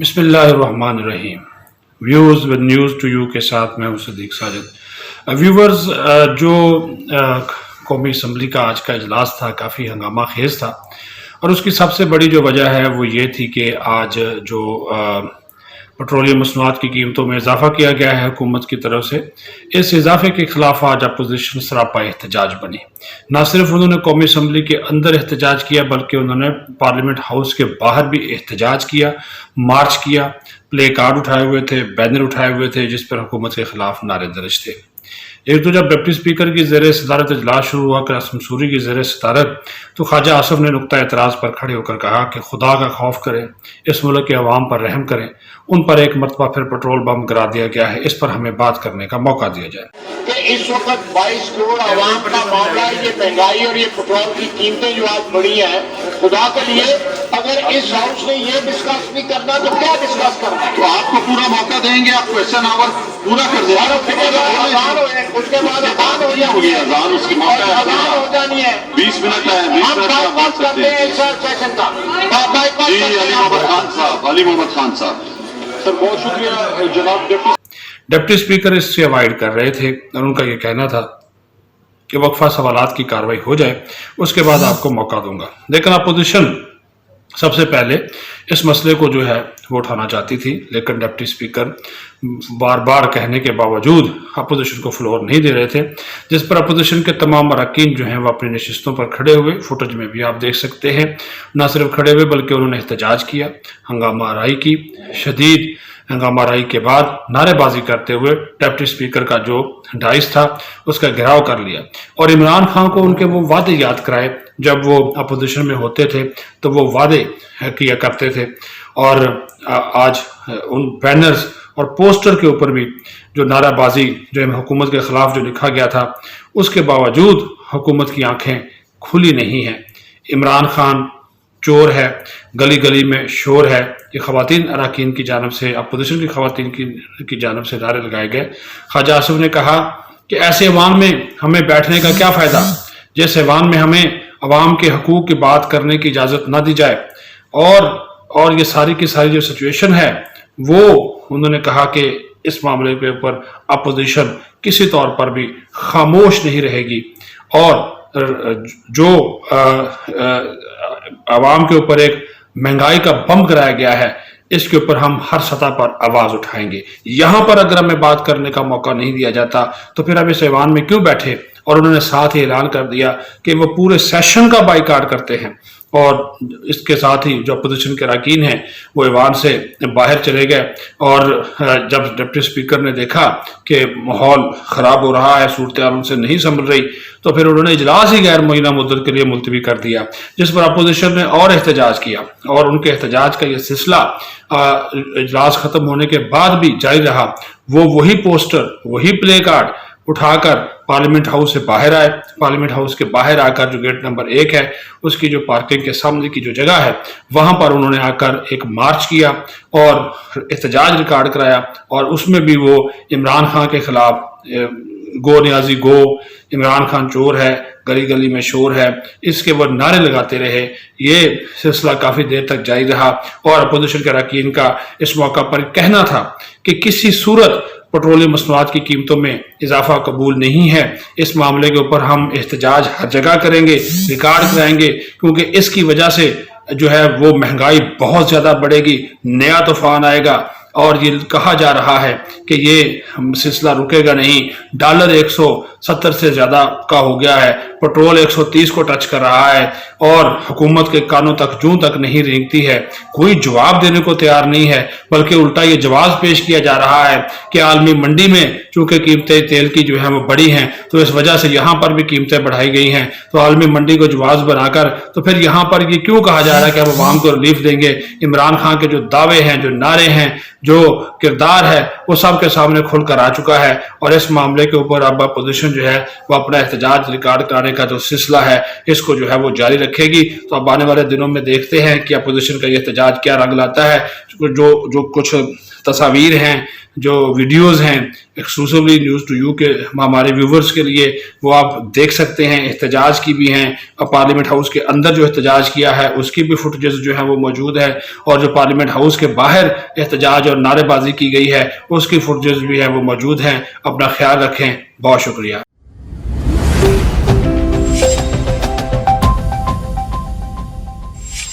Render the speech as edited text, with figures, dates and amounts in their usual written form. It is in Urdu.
بسم اللہ الرحمن الرحیم۔ Views with news to you کے ساتھ میں ہوں صدیق ساجد۔ ویورز، جو قومی اسمبلی کا آج کا اجلاس تھا کافی ہنگامہ خیز تھا، اور اس کی سب سے بڑی جو وجہ ہے وہ یہ تھی کہ آج جو پیٹرولیم مصنوعات کی قیمتوں میں اضافہ کیا گیا ہے حکومت کی طرف سے، اس اضافے کے خلاف آج اپوزیشن سراپا احتجاج بنی۔ نہ صرف انہوں نے قومی اسمبلی کے اندر احتجاج کیا بلکہ انہوں نے پارلیمنٹ ہاؤس کے باہر بھی احتجاج کیا، مارچ کیا، پلے کارڈ اٹھائے ہوئے تھے، بینر اٹھائے ہوئے تھے جس پر حکومت کے خلاف نعرے درج تھے۔ ایک تو جب ڈپٹی اسپیکر کی زیر صدارت اجلاس شروع ہوا قاسم سوری کی زیر صدارت، تو خواجہ اعظم نے نقطہ اعتراض پر کھڑے ہو کر کہا کہ خدا کا خوف کریں، اس ملک کے عوام پر رحم کریں، ان پر ایک مرتبہ پھر پیٹرول بم گرا دیا گیا ہے، اس پر ہمیں بات کرنے کا موقع دیا جائے۔ کہ اس وقت 22 کروڑ عوام کا معاملہ، یہ مہنگائی اور یہ پیٹرول کی قیمتیں جو آج بڑھی ہیں، خدا کے لیے اگر اس ہاؤس نے یہ ڈسکس نہیں کرنا تو کیا ڈسکس کرنا ہے؟ تو آپ کو پورا موقع دیں گے، آپ کوشچن آور پورا کر دیں گے۔ اس کے بعد اذان ہو جانی ہے، اذان اس کی موقع ہے، اذان ہو جانی ہے، 20 منٹ ہے، 20 ہم منٹ بائی پاس کرتے ہیں اس سیشن کا، بائی پاس جی کرتے علی ہیں۔ محمد خان صاحب، علی محمد خان صاحب۔ سر بہت شکریہ جناب ڈپٹی اسپیکر اس سے اوائڈ کر رہے تھے اور ان کا یہ کہنا تھا کہ وقفہ سوالات کی کارروائی ہو جائے، اس کے بعد آپ کو موقع دوں گا۔ لیکن اپوزیشن سب سے پہلے اس مسئلے کو جو ہے وہ اٹھانا چاہتی تھی، لیکن ڈپٹی اسپیکر بار بار کہنے کے باوجود اپوزیشن کو فلور نہیں دے رہے تھے، جس پر اپوزیشن کے تمام اراکین جو ہیں وہ اپنی نشستوں پر کھڑے ہوئے، فوٹیج میں بھی آپ دیکھ سکتے ہیں، نہ صرف کھڑے ہوئے بلکہ انہوں نے احتجاج کیا، ہنگامہ ارائی کی، شدید ہنگامہ ارائی کے بعد نعرے بازی کرتے ہوئے ڈپٹی اسپیکر کا جو ڈائس تھا اس کا گھیراؤ کر لیا، اور عمران خان کو ان کے وہ وعدے یاد کرائے جب وہ اپوزیشن میں ہوتے تھے تو وہ وعدے کیا کرتے تھے، اور آج ان بینرز اور پوسٹر کے اوپر بھی جو نعرہ بازی جو حکومت کے خلاف جو لکھا گیا تھا، اس کے باوجود حکومت کی آنکھیں کھلی نہیں ہیں۔ عمران خان چور ہے، گلی گلی میں شور ہے، یہ خواتین اراکین کی جانب سے، اپوزیشن کی خواتین کی جانب سے نعرے لگائے گئے۔ خواجہ اعظم نے کہا کہ ایسے ایوان میں ہمیں بیٹھنے کا کیا فائدہ جس ایوان میں ہمیں عوام کے حقوق کی بات کرنے کی اجازت نہ دی جائے، اور یہ ساری کی ساری جو سچویشن ہے وہ انہوں نے کہا کہ اس معاملے کے اوپر اپوزیشن کسی طور پر بھی خاموش نہیں رہے گی، اور جو عوام کے اوپر ایک مہنگائی کا بم گرایا گیا ہے اس کے اوپر ہم ہر سطح پر آواز اٹھائیں گے۔ یہاں پر اگر ہمیں بات کرنے کا موقع نہیں دیا جاتا تو پھر ہم اس ایوان میں کیوں بیٹھے؟ اور انہوں نے ساتھ ہی اعلان کر دیا کہ وہ پورے سیشن کا بائیکاٹ کرتے ہیں، اور اس کے ساتھ ہی جو اپوزیشن کے اراکین ہیں وہ ایوان سے باہر چلے گئے، اور جب ڈپٹی اسپیکر نے دیکھا کہ ماحول خراب ہو رہا ہے، صورتحال ان سے نہیں سنبھل رہی، تو پھر انہوں نے اجلاس ہی غیر معینہ مدت کے لیے ملتوی کر دیا، جس پر اپوزیشن نے اور احتجاج کیا، اور ان کے احتجاج کا یہ سلسلہ اجلاس ختم ہونے کے بعد بھی جاری رہا۔ وہ وہی پوسٹر، وہی پلے کارڈ اٹھا کر پارلیمنٹ ہاؤس سے باہر آئے، پارلیمنٹ ہاؤس کے باہر آ کر جو گیٹ نمبر 1 ہے اس کی جو پارکنگ کے سامنے کی جو جگہ ہے وہاں پر انہوں نے آ کر ایک مارچ کیا اور احتجاج ریکارڈ کرایا، اور اس میں بھی وہ عمران خان کے خلاف گو نیازی گو، عمران خان چور ہے، گلی گلی میں شور ہے، اس کے وہ نعرے لگاتے رہے۔ یہ سلسلہ کافی دیر تک جاری رہا، اور اپوزیشن کے اراکین کا اس موقع پر کہنا تھا کہ کسی صورت پیٹرولیم مصنوعات کی قیمتوں میں اضافہ قبول نہیں ہے، اس معاملے کے اوپر ہم احتجاج ہر جگہ کریں گے، ریکارڈ کرائیں گے، کیونکہ اس کی وجہ سے جو ہے وہ مہنگائی بہت زیادہ بڑھے گی، نیا طوفان آئے گا، اور یہ کہا جا رہا ہے کہ یہ سلسلہ رکے گا نہیں۔ ڈالر 170 سے زیادہ کا ہو گیا ہے، پیٹرول 130 کو ٹچ کر رہا ہے، اور حکومت کے کانوں تک جوں تک نہیں رینگتی ہے، کوئی جواب دینے کو تیار نہیں ہے، بلکہ الٹا یہ جواز پیش کیا جا رہا ہے کہ عالمی منڈی میں چونکہ قیمتیں تیل کی جو ہیں وہ بڑی ہیں تو اس وجہ سے یہاں پر بھی قیمتیں بڑھائی گئی ہیں، تو عالمی منڈی کو جواز بنا کر تو پھر یہاں پر یہ کیوں کہا جا رہا ہے کہ ہم عوام کو ریلیف دیں گے؟ عمران خان کے جو دعوے ہیں، جو نعرے ہیں، جو کردار ہے، وہ سب کے سامنے کھل کر آ چکا ہے، اور اس معاملے کے اوپر اب اپوزیشن جو ہے وہ اپنا احتجاج ریکارڈ کرانے کا جو سلسلہ ہے اس کو جو ہے وہ جاری رکھے گی۔ تو اب آنے والے دنوں میں دیکھتے ہیں کہ اپوزیشن کا یہ احتجاج کیا رنگ لاتا ہے۔ جو کچھ تصاویر ہیں، جو ویڈیوز ہیں ایکسکلوسیولی نیوز ٹو یو کے ہمارے ویورز کے لیے، وہ آپ دیکھ سکتے ہیں۔ احتجاج کی بھی ہیں، اور پارلیمنٹ ہاؤس کے اندر جو احتجاج کیا ہے اس کی بھی فوٹیجز جو ہیں وہ موجود ہے، اور جو پارلیمنٹ ہاؤس کے باہر احتجاج اور نعرے بازی کی گئی ہے اس کی فوٹیجز بھی ہیں وہ موجود ہیں۔ اپنا خیال رکھیں، بہت شکریہ۔